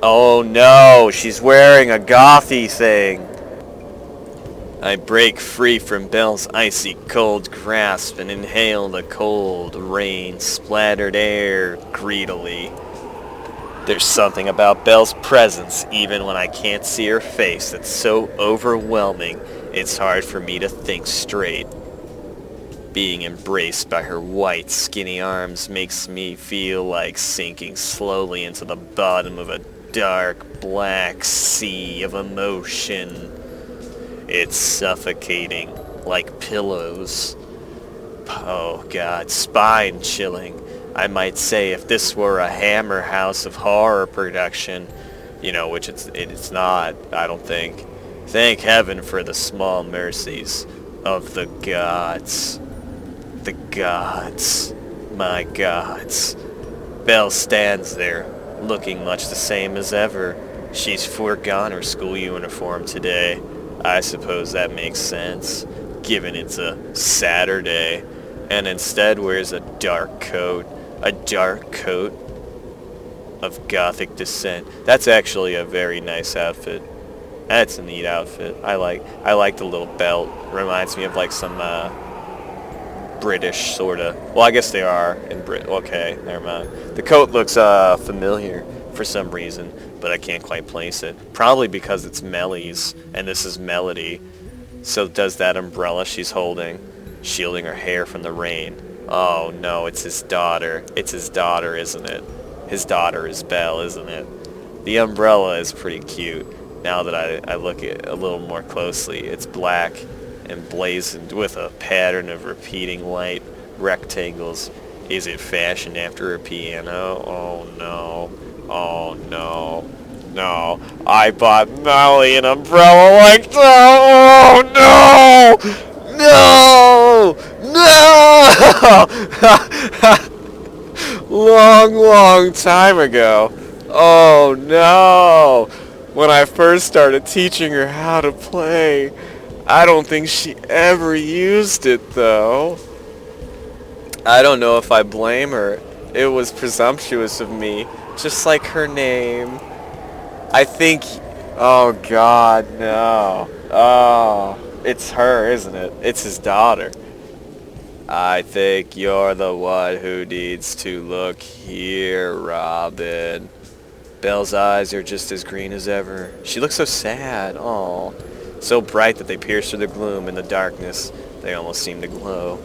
Oh no, she's wearing a gothy thing. I break free from Belle's icy cold grasp and inhale the cold, rain-splattered air greedily. There's something about Belle's presence, even when I can't see her face, that's so overwhelming, it's hard for me to think straight. Being embraced by her white, skinny arms makes me feel like sinking slowly into the bottom of a dark, black sea of emotion. It's suffocating, like pillows. Oh god, spine-chilling. I might say if this were a Hammer House of Horror production, which it's not, I don't think. Thank heaven for the small mercies of the gods. The gods. My gods. Belle stands there, looking much the same as ever. She's forgone her school uniform today. I suppose that makes sense, given it's a Saturday, and instead wears a dark coat of Gothic descent. That's actually a very nice outfit. That's a neat outfit. I like the little belt. Reminds me of like some British sorta. Well, I guess they are in Brit. Okay, never mind. The coat looks familiar for some reason, but I can't quite place it. Probably because it's Melly's, and this is Melody. So does that umbrella she's holding, shielding her hair from the rain. Oh no, it's his daughter. It's his daughter, isn't it? His daughter is Belle, isn't it? The umbrella is pretty cute. Now that I look at it a little more closely, it's black and blazoned with a pattern of repeating white rectangles. Is it fashioned after a piano? Oh no. Oh no. No. I bought Molly an umbrella like that. Oh no! No! No! Long time ago. Oh no! When I first started teaching her how to play, I don't think she ever used it though. I don't know if I blame her. It was presumptuous of me, just like her name. I think... Oh god, no. Oh, it's her, isn't it? It's his daughter. I think you're the one who needs to look here, Robin. Belle's eyes are just as green as ever. She looks so sad. Oh, so bright that they pierce through the gloom and the darkness. They almost seem to glow.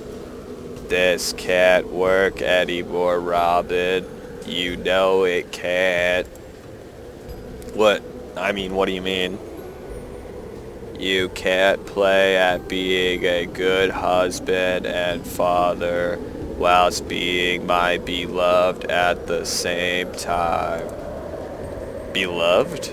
This can't work anymore, Robin. You know it can't. What? I mean, what do you mean? You can't play at being a good husband and father whilst being my beloved at the same time. Beloved?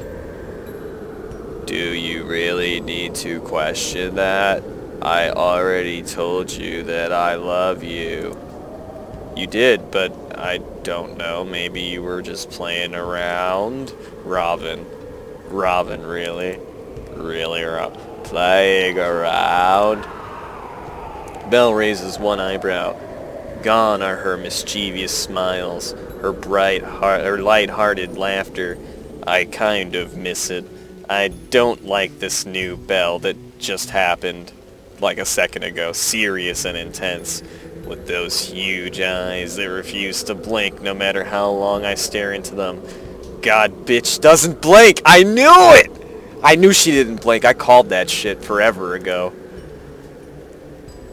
Do you really need to question that? I already told you that I love you. You did, but I don't know. Maybe you were just playing around. Robin, really? Really, playing around? Belle raises one eyebrow. Gone are her mischievous smiles, her light-hearted laughter. I kind of miss it. I don't like this new Belle that just happened like a second ago, serious and intense, with those huge eyes that refuse to blink no matter how long I stare into them. God, bitch doesn't blink! I knew it! I knew she didn't blink. I called that shit forever ago.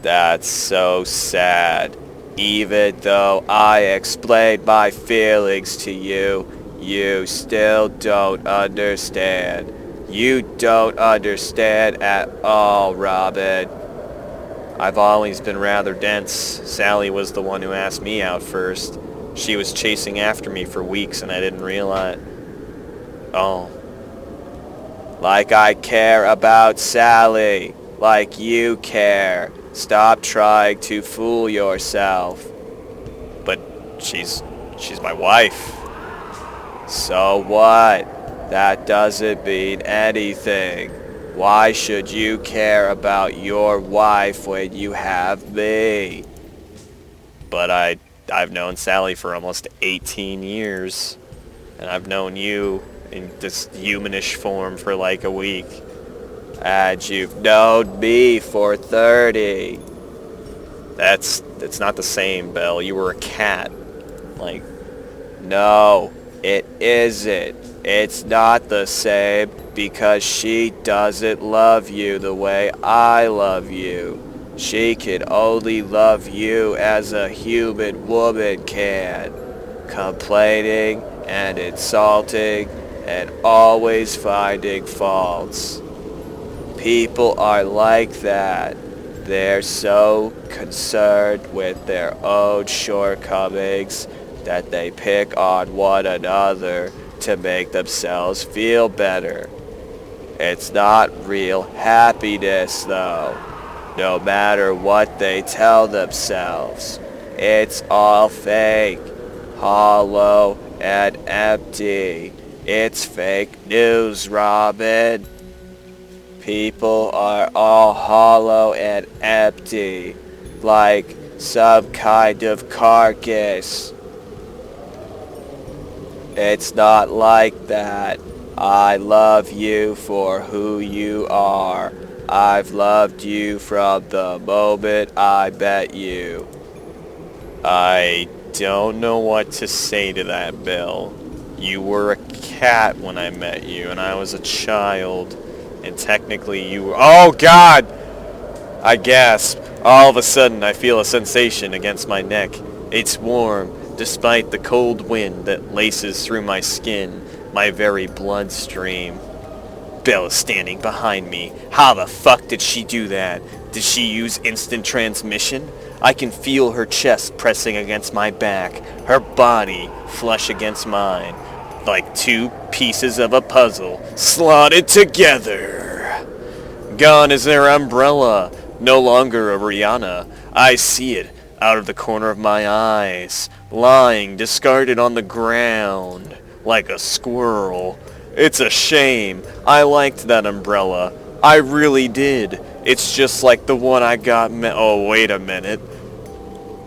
That's so sad. Even though I explained my feelings to you, you still don't understand. You don't understand at all, Robin. I've always been rather dense. Sally was the one who asked me out first. She was chasing after me for weeks and I didn't realize. Oh. Like I care about Sally. Like you care. Stop trying to fool yourself. But she's my wife. So what? That doesn't mean anything. Why should you care about your wife when you have me? But I've known Sally for almost 18 years. And I've known you in this humanish form for like a week. And you've known me for 30. It's not the same, Belle. You were a cat. Like, no, it isn't. It's not the same because she doesn't love you the way I love you. She can only love you as a human woman can. Complaining and insulting and always finding faults. People are like that. They're so concerned with their own shortcomings that they pick on one another to make themselves feel better. It's not real happiness though, no matter what they tell themselves. It's all fake, hollow, and empty. It's fake news, Robin. People are all hollow and empty, like some kind of carcass. It's not like that. I love you for who you are. I've loved you from the moment I met you. I don't know what to say to that, Bill. You were a cat when I met you, and I was a child. And technically you were... Oh, God! I gasp. All of a sudden, I feel a sensation against my neck. It's warm, despite the cold wind that laces through my skin, my very bloodstream. Belle is standing behind me. How the fuck did she do that? Did she use instant transmission? I can feel her chest pressing against my back, her body flush against mine, like two pieces of a puzzle slotted together. Gone is their umbrella, no longer a Rihanna. I see it out of the corner of my eyes, lying discarded on the ground like a squirrel. It's a shame. I liked that umbrella. I really did. It's just like the one I got oh, wait a minute.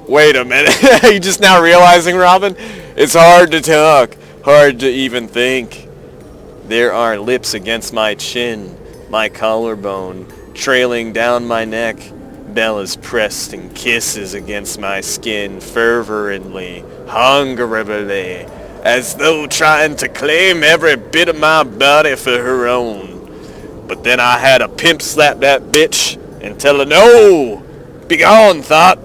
Wait a minute. You just now realizing, Robin? It's hard to talk. Hard to even think. There are lips against my chin, my collarbone, trailing down my neck. Belle is pressed and kisses against my skin fervently, hungrily, as though trying to claim every bit of my body for her own. But then I had a pimp slap that bitch and tell her, no! Be gone, thought!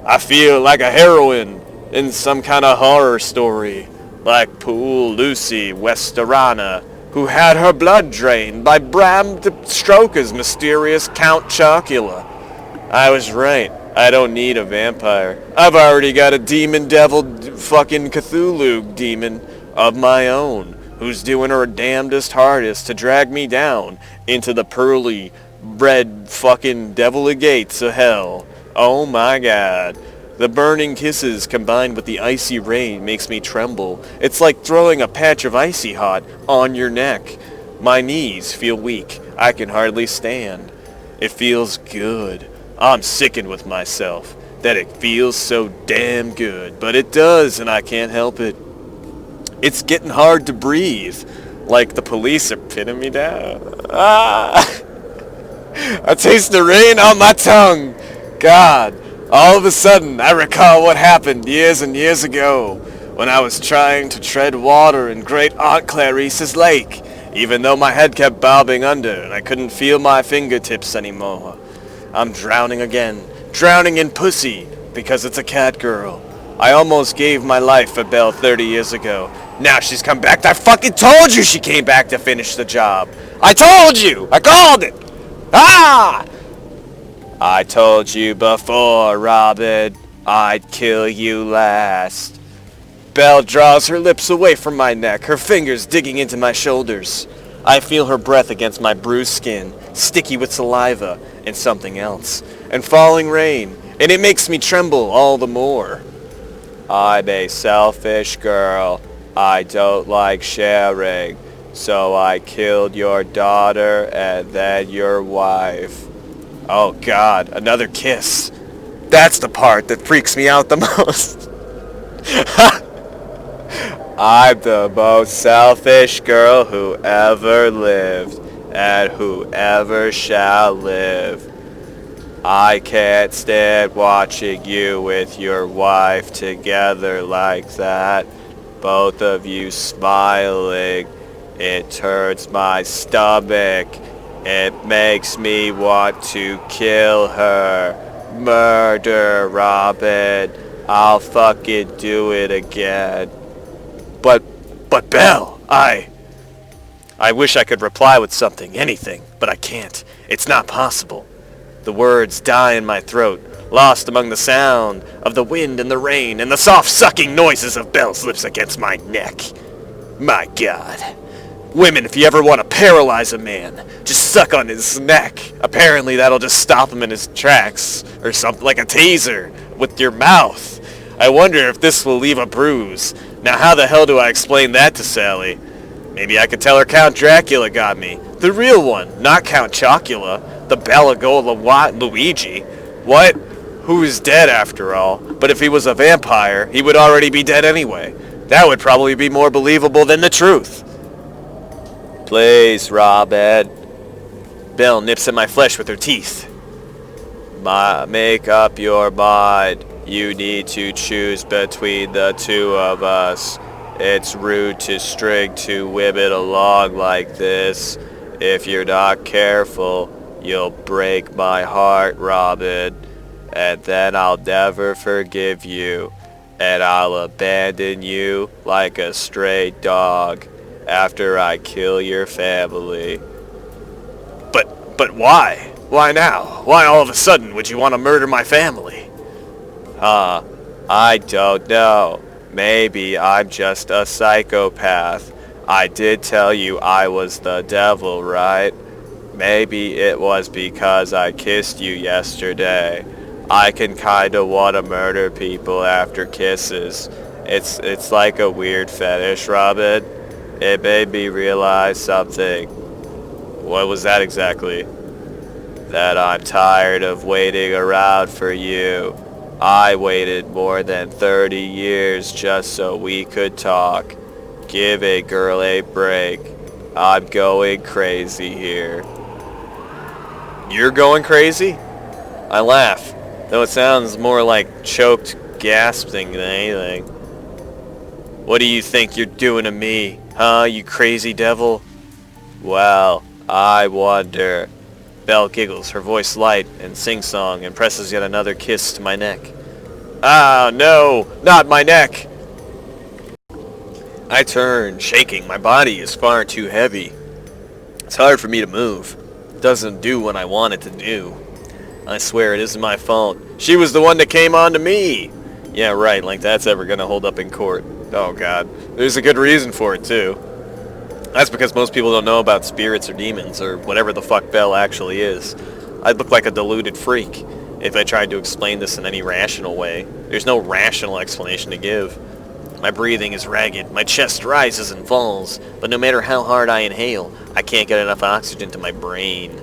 I feel like a heroine in some kind of horror story, like poor Lucy Westerana, who had her blood drained by Bram Stoker's mysterious Count Chocula. I was right. I don't need a vampire. I've already got a demon devil fucking Cthulhu demon of my own, who's doing her damnedest hardest to drag me down into the pearly red fucking devilly gates of hell. Oh my god. The burning kisses combined with the icy rain makes me tremble. It's like throwing a patch of icy hot on your neck. My knees feel weak. I can hardly stand. It feels good. I'm sickened with myself that it feels so damn good, but it does, and I can't help it. It's getting hard to breathe, like the police are pinning me down. Ah! I taste the rain on my tongue. God, all of a sudden I recall what happened years and years ago when I was trying to tread water in Great Aunt Clarice's lake, even though my head kept bobbing under and I couldn't feel my fingertips anymore. I'm drowning again, drowning in pussy, because it's a cat girl. I almost gave my life for Belle 30 years ago. Now she's come back. I fucking told you she came back to finish the job. I told you! I called it! Ah! I told you before, Robin. I'd kill you last. Belle draws her lips away from my neck, her fingers digging into my shoulders. I feel her breath against my bruised skin, sticky with saliva and something else, and falling rain, and it makes me tremble all the more. I'm a selfish girl. I don't like sharing, so I killed your daughter and then your wife. Oh God, another kiss. That's the part that freaks me out the most. I'm the most selfish girl who ever lived, and who ever shall live. I can't stand watching you with your wife together like that. Both of you smiling. It turns my stomach. It makes me want to kill her. Murder, Robin. I'll fucking do it again. But Belle, I wish I could reply with something, anything, but I can't. It's not possible. The words die in my throat, lost among the sound of the wind and the rain and the soft sucking noises of Belle's lips against my neck. My God. Women, if you ever want to paralyze a man, just suck on his neck. Apparently that'll just stop him in his tracks, or something like a taser, with your mouth. I wonder if this will leave a bruise. Now how the hell do I explain that to Sally? Maybe I could tell her Count Dracula got me. The real one, not Count Chocula, the Belagola Luigi. What? Who is dead after all? But if he was a vampire, he would already be dead anyway. That would probably be more believable than the truth. Please, Robin. Belle nips at my flesh with her teeth. Make up your mind. You need to choose between the two of us. It's rude to string two women along like this. If you're not careful, you'll break my heart, Robin. And then I'll never forgive you. And I'll abandon you like a stray dog after I kill your family. But why? Why now? Why all of a sudden would you want to murder my family? I don't know. Maybe I'm just a psychopath. I did tell you I was the devil, right? Maybe it was because I kissed you yesterday. I can kinda wanna murder people after kisses. It's like a weird fetish, Robin. It made me realize something. What was that exactly? That I'm tired of waiting around for you. I waited more than 30 years just so we could talk. Give a girl a break. I'm going crazy here. You're going crazy? I laugh, though it sounds more like choked gasping than anything. What do you think you're doing to me, huh, you crazy devil? Well, I wonder. Belle giggles, her voice light and sing-song, and presses yet another kiss to my neck. Ah, no, not my neck! I turn, shaking. My body is far too heavy. It's hard for me to move. It doesn't do what I want it to do. I swear it isn't my fault. She was the one that came on to me! Yeah, right, like that's ever gonna hold up in court. Oh god. There's a good reason for it, too. That's because most people don't know about spirits or demons, or whatever the fuck Belle actually is. I'd look like a deluded freak if I tried to explain this in any rational way. There's no rational explanation to give. My breathing is ragged, my chest rises and falls, but no matter how hard I inhale, I can't get enough oxygen to my brain.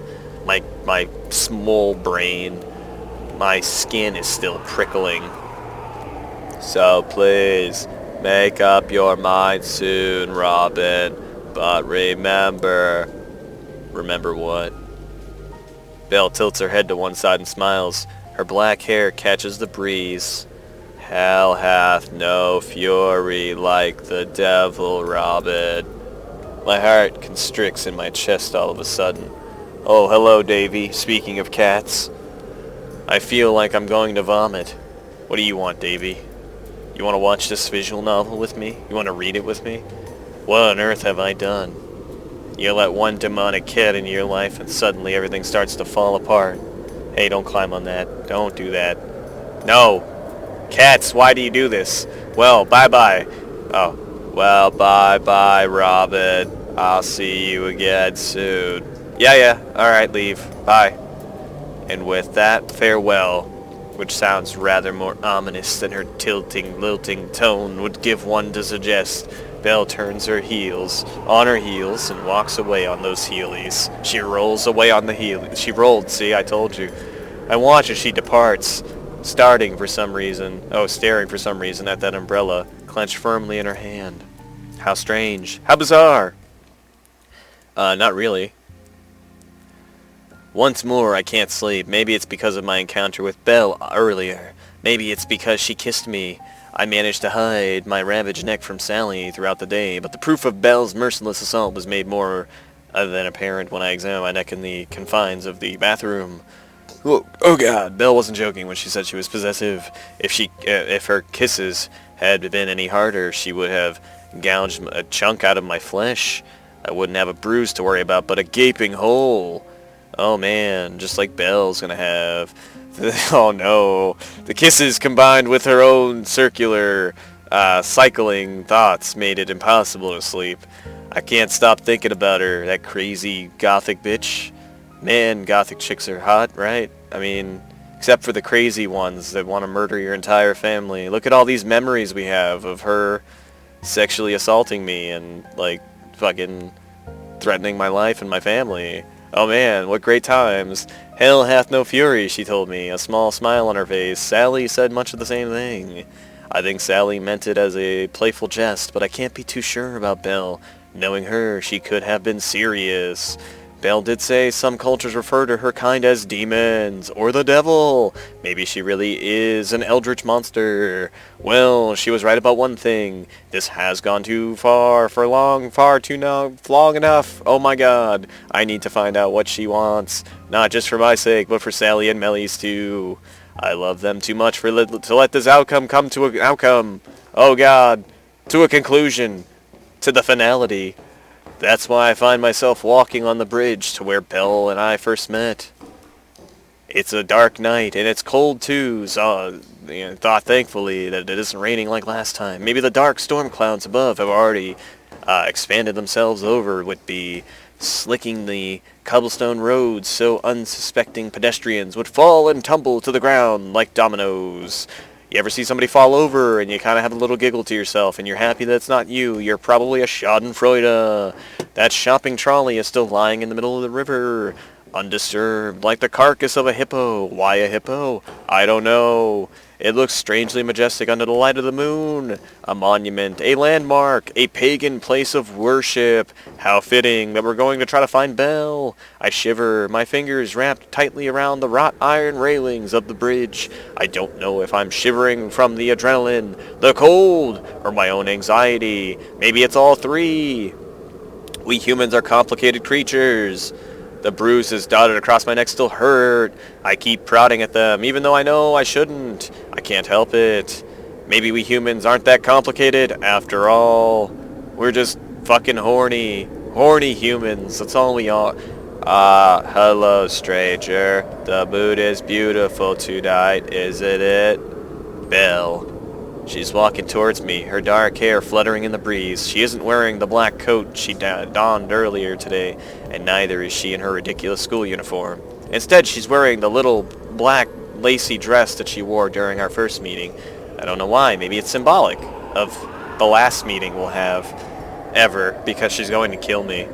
My small brain. My skin is still prickling. So please, make up your mind soon, Robin. But remember... Remember what? Belle tilts her head to one side and smiles. Her black hair catches the breeze. Hell hath no fury like the devil, Robin. My heart constricts in my chest all of a sudden. Oh, hello, Davy. Speaking of cats. I feel like I'm going to vomit. What do you want, Davy? You want to watch this visual novel with me? You want to read it with me? What on earth have I done? You let one demonic cat into your life and suddenly everything starts to fall apart. Hey, don't climb on that. Don't do that. No! Cats, why do you do this? Well, bye-bye. Oh. Well, bye-bye, Robin. I'll see you again soon. Yeah, alright, leave. Bye. And with that, farewell, which sounds rather more ominous than her tilting, lilting tone would give one to suggest. Belle turns on her heels, and walks away on those heelies. She rolls away on the heelies. She rolled, see, I told you. I watch as she departs, staring for some reason at that umbrella, clenched firmly in her hand. How strange. How bizarre. Not really. Once more, I can't sleep. Maybe it's because of my encounter with Belle earlier. Maybe it's because she kissed me. I managed to hide my ravaged neck from Sally throughout the day, but the proof of Belle's merciless assault was made more than apparent when I examined my neck in the confines of the bathroom. Oh God, Belle wasn't joking when she said she was possessive. If her kisses had been any harder, she would have gouged a chunk out of my flesh. I wouldn't have a bruise to worry about, but a gaping hole. Oh man, just like Belle's gonna have. Oh no. The kisses combined with her own circular, cycling thoughts made it impossible to sleep. I can't stop thinking about her, that crazy gothic bitch. Man, gothic chicks are hot, right? I mean, except for the crazy ones that want to murder your entire family. Look at all these memories we have of her sexually assaulting me and, like, fucking threatening my life and my family. Oh man, what great times. Hell hath no fury, she told me, a small smile on her face. Sally said much of the same thing. I think Sally meant it as a playful jest, but I can't be too sure about Belle. Knowing her, she could have been serious. Belle did say some cultures refer to her kind as demons, or the devil. Maybe she really is an eldritch monster. Well, she was right about one thing. This has gone too far for far too long enough. Oh my god, I need to find out what she wants. Not just for my sake, but for Sally and Mellie's too. I love them too much to let this outcome come to an outcome. Oh god, to a conclusion, to the finality. That's why I find myself walking on the bridge to where Belle and I first met. It's a dark night, and it's cold too, so thought thankfully that it isn't raining like last time. Maybe the dark storm clouds above have already expanded themselves over with the slicking the cobblestone roads so unsuspecting pedestrians would fall and tumble to the ground like dominoes. You ever see somebody fall over and you kind of have a little giggle to yourself and you're happy that it's not you? You're probably a schadenfreude. That shopping trolley is still lying in the middle of the river, undisturbed, like the carcass of a hippo. Why a hippo? I don't know. It looks strangely majestic under the light of the moon. A monument, a landmark, a pagan place of worship. How fitting that we're going to try to find Belle. I shiver, my fingers wrapped tightly around the wrought iron railings of the bridge. I don't know if I'm shivering from the adrenaline, the cold, or my own anxiety. Maybe it's all three. We humans are complicated creatures. The bruises dotted across my neck still hurt. I keep prodding at them, even though I know I shouldn't. I can't help it. Maybe we humans aren't that complicated after all. We're just fucking horny. Horny humans. That's all we are. Hello, stranger. The mood is beautiful tonight, isn't it? Belle. She's walking towards me, her dark hair fluttering in the breeze. She isn't wearing the black coat she donned earlier today, and neither is she in her ridiculous school uniform. Instead, she's wearing the little black lacy dress that she wore during our first meeting. I don't know why. Maybe it's symbolic of the last meeting we'll have ever, because she's going to kill me.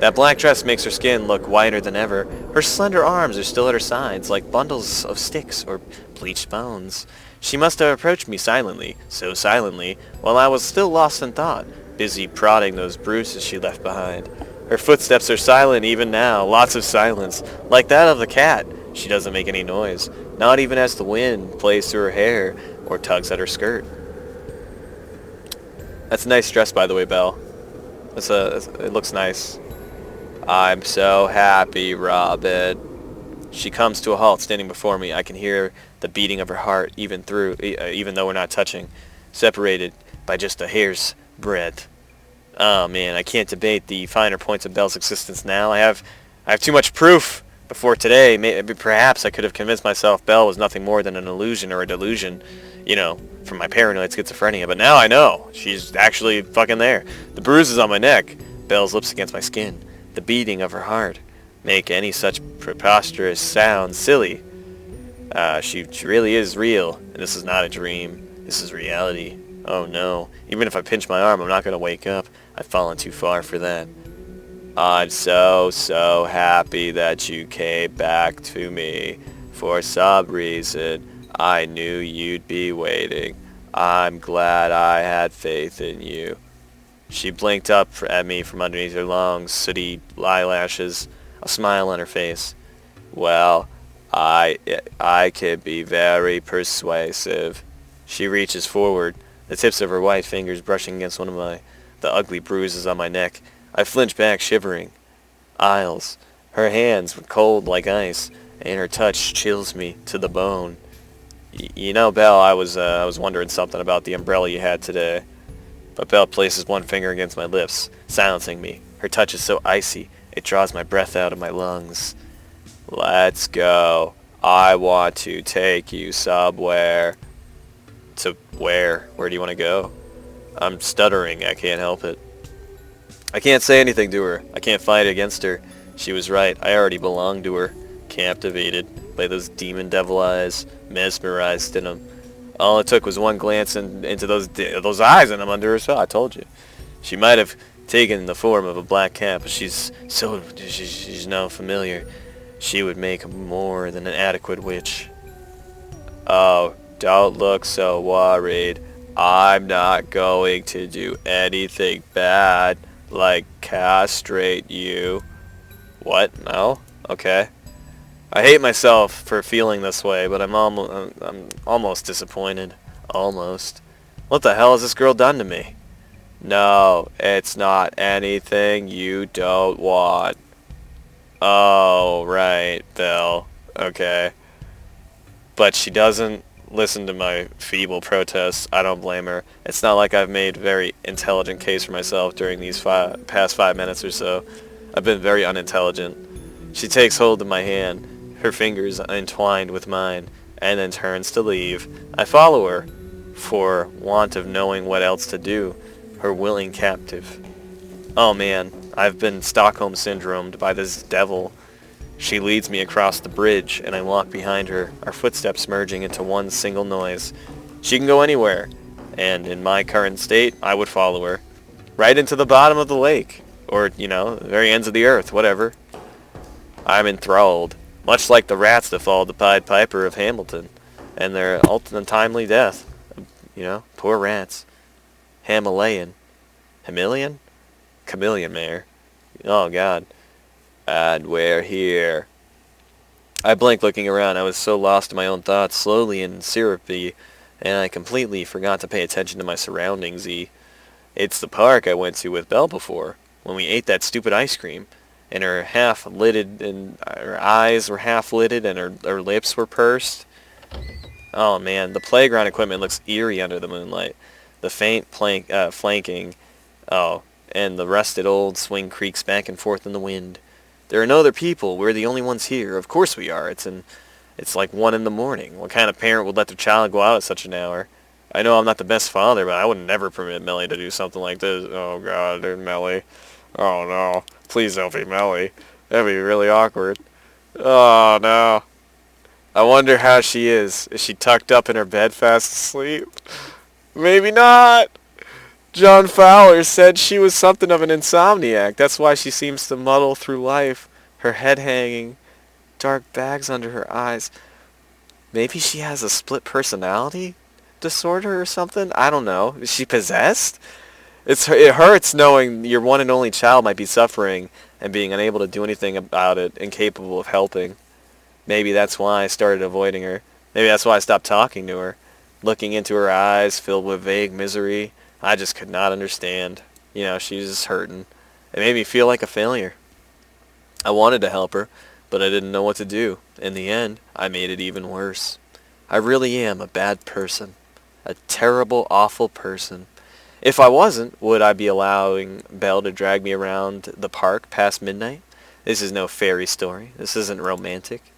That black dress makes her skin look whiter than ever. Her slender arms are still at her sides, like bundles of sticks or bleached bones. She must have approached me silently, so silently, while I was still lost in thought, busy prodding those bruises she left behind. Her footsteps are silent even now, lots of silence, like that of the cat. She doesn't make any noise, not even as the wind plays through her hair or tugs at her skirt. That's a nice dress, by the way, Belle. It looks nice. I'm so happy, Robin. She comes to a halt, standing before me. I can hear the beating of her heart, even though we're not touching, separated by just a hair's breadth. Oh man, I can't debate the finer points of Belle's existence now. I have too much proof. Before today, maybe perhaps I could have convinced myself Belle was nothing more than an illusion or a delusion, from my paranoid schizophrenia. But now I know she's actually fucking there. The bruises on my neck, Belle's lips against my skin, the beating of her heart make any such preposterous sound silly. She really is real, and this is not a dream. This is reality. Oh no. Even if I pinch my arm, I'm not going to wake up. I've fallen too far for that. I'm so happy that you came back to me. For some reason, I knew you'd be waiting. I'm glad I had faith in you. She blinked up at me from underneath her long, sooty eyelashes, a smile on her face. Well, I can be very persuasive. She reaches forward, the tips of her white fingers brushing against one of the ugly bruises on my neck. I flinch back, shivering. Isles. Her hands were cold like ice, and her touch chills me to the bone. You know, Belle, I was wondering something about the umbrella you had today. But Belle places one finger against my lips, silencing me. Her touch is so icy, it draws my breath out of my lungs. Let's go. I want to take you somewhere. To where? Where do you want to go? I'm stuttering. I can't help it. I can't say anything to her. I can't fight against her. She was right. I already belonged to her. Captivated by those demon devil eyes, mesmerized in them. All it took was one glance into those eyes and I'm under her spell. I told you. She might have taken the form of a black cat, but she's now familiar. She would make more than an adequate witch. Oh, don't look so worried. I'm not going to do anything bad, like castrate you. What? No? Okay. I hate myself for feeling this way, but I'm almost disappointed. Almost. What the hell has this girl done to me? No, it's not anything you don't want. Oh, right, Belle. Okay. But she doesn't listen to my feeble protests. I don't blame her. It's not like I've made a very intelligent case for myself during these past 5 minutes or so. I've been very unintelligent. She takes hold of my hand, her fingers entwined with mine, and then turns to leave. I follow her, for want of knowing what else to do, her willing captive. Oh man, I've been Stockholm syndromed by this devil. She leads me across the bridge, and I walk behind her, our footsteps merging into one single noise. She can go anywhere, and in my current state, I would follow her. Right into the bottom of the lake, or, the very ends of the earth, whatever. I'm enthralled, much like the rats that followed the Pied Piper of Hamilton, and their untimely death. Poor rats. Himalayan. Chameleon, Mayor. Oh, God. And we're here. I blinked looking around. I was so lost in my own thoughts, slowly and syrupy, and I completely forgot to pay attention to my surroundings. It's the park I went to with Belle before, when we ate that stupid ice cream, and her half-lidded, and her eyes were half-lidded, and her lips were pursed. Oh, man, the playground equipment looks eerie under the moonlight. The faint flanking, and the rusted old swing creaks back and forth in the wind. There are no other people. We're the only ones here. Of course we are. It's like 1 in the morning. What kind of parent would let their child go out at such an hour? I know I'm not the best father, but I would never permit Melly to do something like this. Oh, God, there's Melly. Oh, no. Please don't be Melly. That'd be really awkward. Oh, no. I wonder how she is. Is she tucked up in her bed fast asleep? Maybe not. John Fowler said she was something of an insomniac. That's why she seems to muddle through life, her head hanging, dark bags under her eyes. Maybe she has a split personality disorder or something? I don't know. Is she possessed? It hurts knowing your one and only child might be suffering and being unable to do anything about it, incapable of helping. Maybe that's why I started avoiding her. Maybe that's why I stopped talking to her. Looking into her eyes filled with vague misery, I just could not understand. She's just hurting. It made me feel like a failure. I wanted to help her, but I didn't know what to do. In the end, I made it even worse. I really am a bad person. A terrible, awful person. If I wasn't, would I be allowing Belle to drag me around the park past midnight? This is no fairy story. This isn't romantic.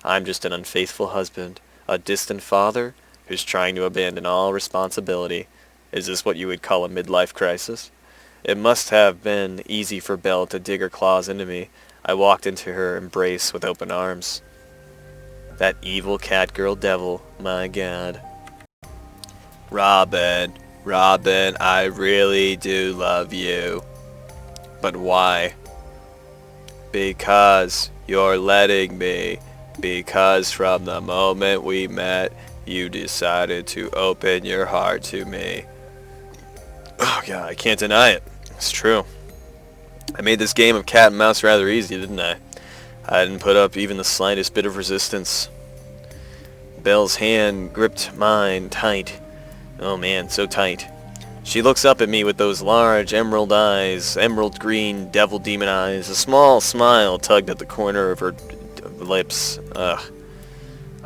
I'm just an unfaithful husband, a distant father who's trying to abandon all responsibility. Is this what you would call a midlife crisis? It must have been easy for Belle to dig her claws into me. I walked into her embrace with open arms. That evil catgirl devil, my God. Robin, I really do love you. But why? Because you're letting me. Because from the moment we met, you decided to open your heart to me. Oh, God, I can't deny it. It's true. I made this game of cat and mouse rather easy, didn't I? I didn't put up even the slightest bit of resistance. Belle's hand gripped mine tight. Oh man, so tight. She looks up at me with those large emerald eyes, emerald green devil demon eyes. A small smile tugged at the corner of her lips. Ugh.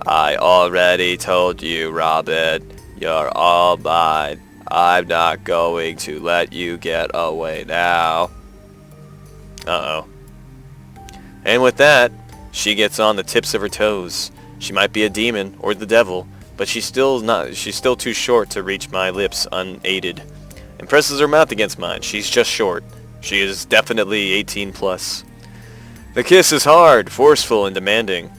I already told you, Robin. You're all mine. I'm not going to let you get away now. Uh-oh. And with that, she gets on the tips of her toes. She might be a demon or the devil, but she's still too short to reach my lips unaided. And presses her mouth against mine. She's just short. She is definitely 18 plus. The kiss is hard, forceful, and demanding.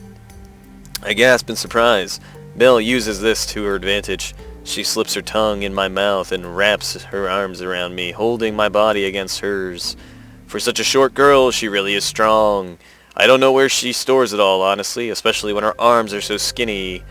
I gasp in surprise. Belle uses this to her advantage. She slips her tongue in my mouth and wraps her arms around me, holding my body against hers. For such a short girl, she really is strong. I don't know where she stores it all, honestly, especially when her arms are so skinny.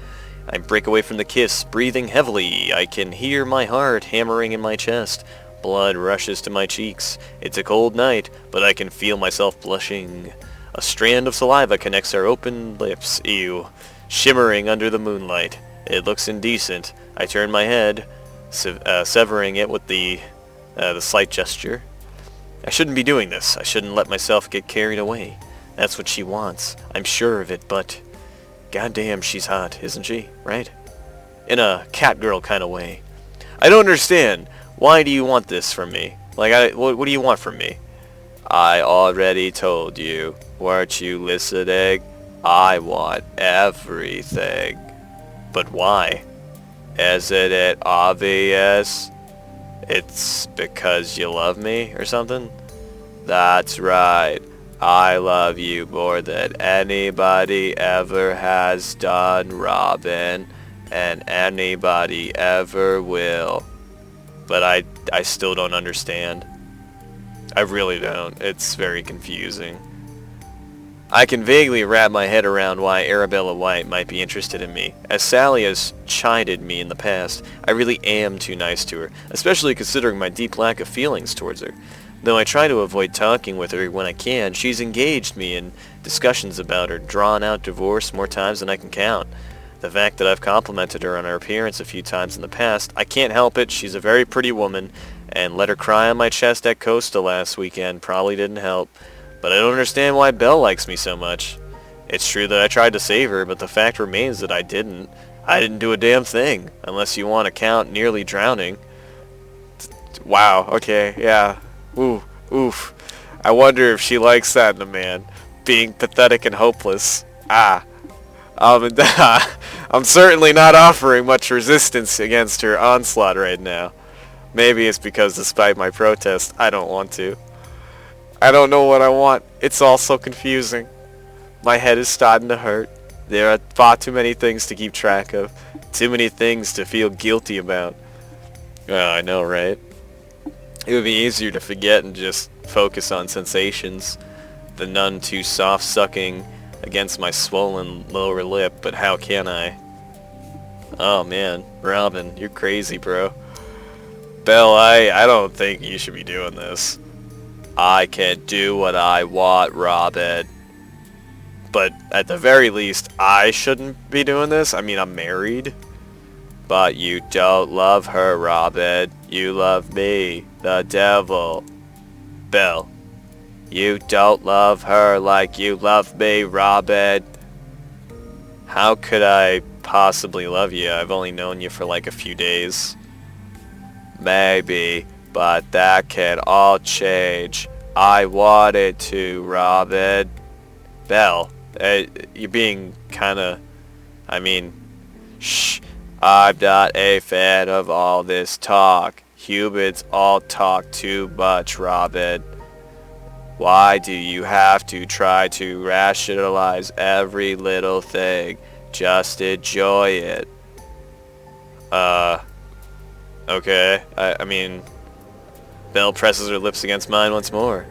I break away from the kiss, breathing heavily. I can hear my heart hammering in my chest. Blood rushes to my cheeks. It's a cold night, but I can feel myself blushing. A strand of saliva connects our open lips. Ew. Shimmering under the moonlight. It looks indecent. I turn my head, severing it with the slight gesture. I shouldn't be doing this. I shouldn't let myself get carried away. That's what she wants. I'm sure of it, but goddamn, she's hot, isn't she? Right? In a cat girl kind of way. I don't understand. Why do you want this from me? Like, what do you want from me? I already told you. Weren't you listening? I want everything. But why? Isn't it obvious? It's because you love me or something? That's right. I love you more than anybody ever has done, Robin, and anybody ever will. But I still don't understand. I really don't. It's very confusing. I can vaguely wrap my head around why Arabella White might be interested in me. As Sally has chided me in the past, I really am too nice to her, especially considering my deep lack of feelings towards her. Though I try to avoid talking with her when I can, she's engaged me in discussions about her drawn-out divorce more times than I can count. The fact that I've complimented her on her appearance a few times in the past, I can't help it. She's a very pretty woman, and let her cry on my chest at Costa last weekend probably didn't help. But I don't understand why Belle likes me so much. It's true that I tried to save her, but the fact remains that I didn't. I didn't do a damn thing, unless you want to count nearly drowning. Wow, okay, yeah. Ooh, oof. I wonder if she likes that in a man. Being pathetic and hopeless. I'm certainly not offering much resistance against her onslaught right now. Maybe it's because despite my protest, I don't want to. I don't know what I want. It's all so confusing. My head is starting to hurt. There are far too many things to keep track of. Too many things to feel guilty about. Oh, I know, right? It would be easier to forget and just focus on sensations. The none too soft sucking against my swollen lower lip, but how can I? Oh man, Robin, you're crazy, bro. Belle, I don't think you should be doing this. I can do what I want, Robin. But at the very least, I shouldn't be doing this. I mean, I'm married. But you don't love her, Robin. You love me, the devil. Belle, you don't love her like you love me, Robin. How could I possibly love you? I've only known you for like a few days. Maybe, but that can all change. I want it to, Robin. Belle, you're being kinda... I mean... Shh. I'm not a fan of all this talk. Humans all talk too much, Robin. Why do you have to try to rationalize every little thing? Just enjoy it. Okay. I mean... Belle presses her lips against mine once more.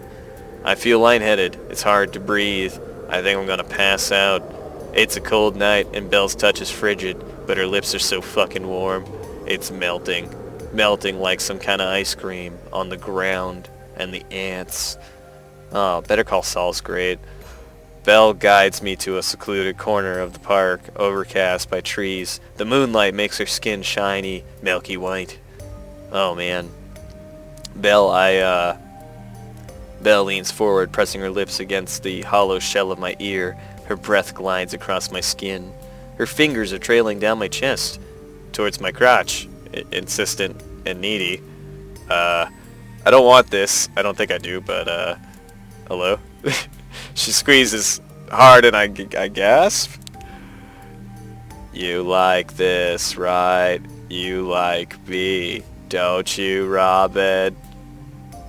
I feel lightheaded. It's hard to breathe. I think I'm gonna pass out. It's a cold night and Belle's touch is frigid, but her lips are so fucking warm. It's melting. Melting like some kind of ice cream on the ground and the ants. Oh, Better Call Saul's great. Belle guides me to a secluded corner of the park, overcast by trees. The moonlight makes her skin shiny, milky white. Oh man. Belle leans forward, pressing her lips against the hollow shell of my ear. Her breath glides across my skin. Her fingers are trailing down my chest, towards my crotch, insistent and needy. I don't want this. I don't think I do, but, hello? She squeezes hard and I gasp. You like this, right? You like me, don't you, Robin?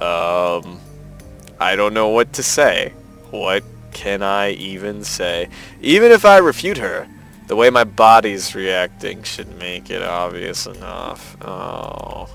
I don't know what to say. What can I even say? Even if I refute her, the way my body's reacting should make it obvious enough. Oh.